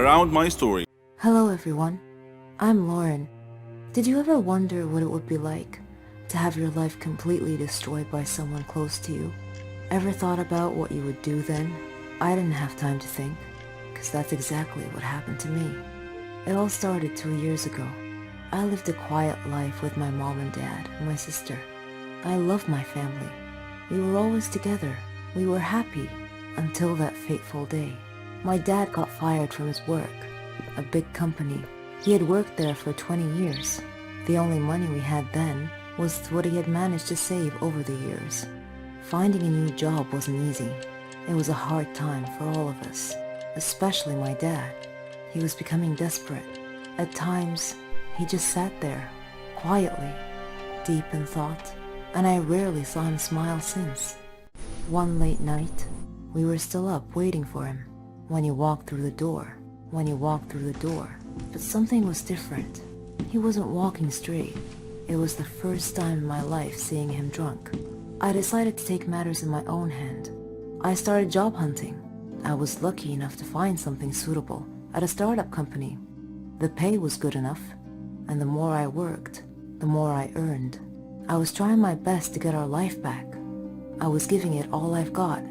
around my story. Hello everyone, I'm Lauren. Did you ever wonder what it would be like to have your life completely destroyed by someone close to you? Ever thought about what you would do then? I didn't have time to think, because that's exactly what happened to me. It all started 2 years ago. I lived a quiet life with my mom and dad and my sister. I loved my family. We were always together. We were happy until that fateful day. My dad got fired from his work, a big company. He had worked there for 20 years. The only money we had then was what he had managed to save over the years. Finding a new job wasn't easy. It was a hard time for all of us, especially my dad. He was becoming desperate. At times, he just sat there, quietly, deep in thought, and I rarely saw him smile since. One late night, we were still up waiting for him when he walked through the door. But something was different. He wasn't walking straight. It was the first time in my life seeing him drunk. I decided to take matters in my own hand. I started job hunting. I was lucky enough to find something suitable at a startup company. The pay was good enough, and the more I worked, the more I earned. I was trying my best to get our life back. I was giving it all I've got.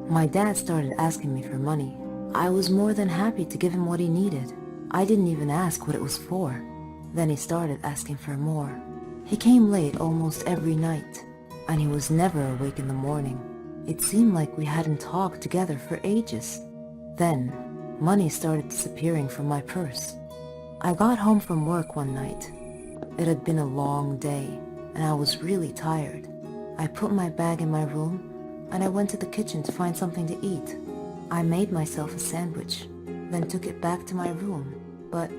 My dad started asking me for money. I was more than happy to give him what he needed. I didn't even ask what it was for. Then he started asking for more. He came late almost every night, and he was never awake in the morning. It seemed like we hadn't talked together for ages. Then, money started disappearing from my purse. I got home from work one night. It had been a long day, and I was really tired. I put my bag in my room, and I went to the kitchen to find something to eat. I made myself a sandwich, then took it back to my room. But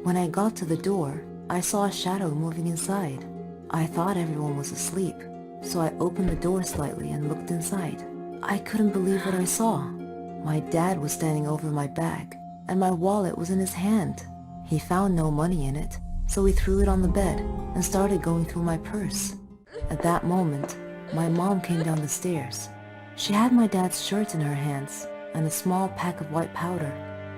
when I got to the door, I saw a shadow moving inside. I thought everyone was asleep, so I opened the door slightly and looked inside. I couldn't believe what I saw. My dad was standing over my bag, and my wallet was in his hand. He found no money in it, so he threw it on the bed and started going through my purse. At that moment, my mom came down the stairs. She had my dad's shirt in her hands and a small pack of white powder.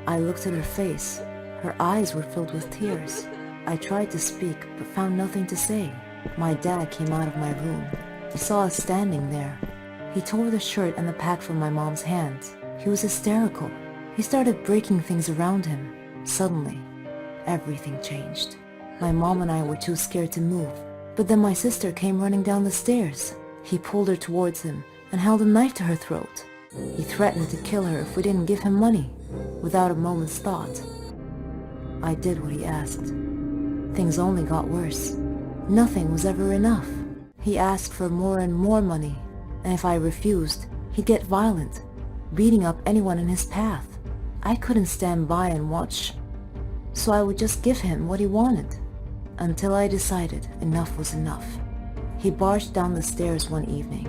I looked at her face. Her eyes were filled with tears. I tried to speak, but found nothing to say. My dad came out of my room. He saw us standing there. He tore the shirt and the pack from my mom's hands. He was hysterical. He started breaking things around him. Suddenly, everything changed. My mom and I were too scared to move, but then my sister came running down the stairs. He pulled her towards him and held a knife to her throat. He threatened to kill her if we didn't give him money. Without a moment's thought, I did what he asked. Things only got worse. Nothing was ever enough. He asked for more and more money, and if I refused, he'd get violent, beating up anyone in his path. I couldn't stand by and watch, so I would just give him what he wanted, until I decided enough was enough. He barged down the stairs one evening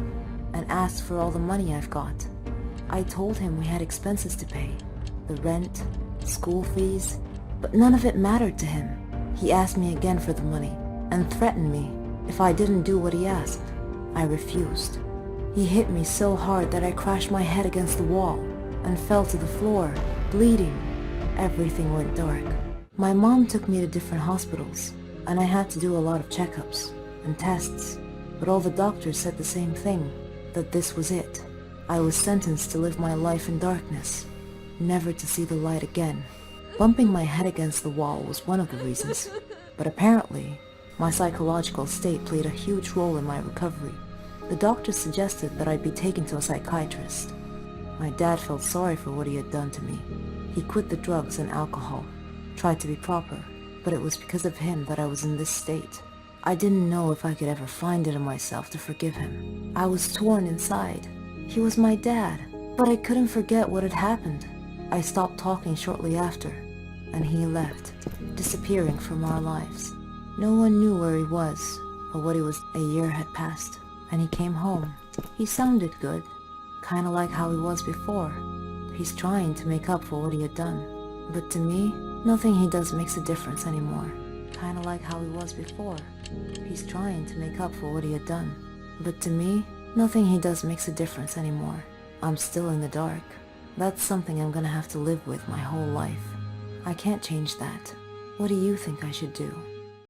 and asked for all the money I've got. I told him we had expenses to pay, the rent, school fees, but none of it mattered to him. He asked me again for the money and threatened me if I didn't do what he asked. I refused. He hit me so hard that I crashed my head against the wall and fell to the floor, bleeding. Everything went dark. My mom took me to different hospitals, and I had to do a lot of checkups and tests, but all the doctors said the same thing, that this was it. I was sentenced to live my life in darkness, never to see the light again. Bumping my head against the wall was one of the reasons, but apparently, my psychological state played a huge role in my recovery. The doctors suggested that I'd be taken to a psychiatrist. My dad felt sorry for what he had done to me. He quit the drugs and alcohol, tried to be proper, but it was because of him that I was in this state. I didn't know if I could ever find it in myself to forgive him. I was torn inside. He was my dad, but I couldn't forget what had happened. I stopped talking shortly after, and he left, disappearing from our lives. No one knew where he was, or what he was. A year had passed, and he came home. He sounded good, kinda like how he was before. He's trying to make up for what he had done. But to me, nothing he does makes a difference anymore. Kinda like how he was before. He's trying to make up for what he had done. But to me, nothing he does makes a difference anymore. I'm still in the dark. That's something I'm gonna have to live with my whole life. I can't change that. What do you think I should do?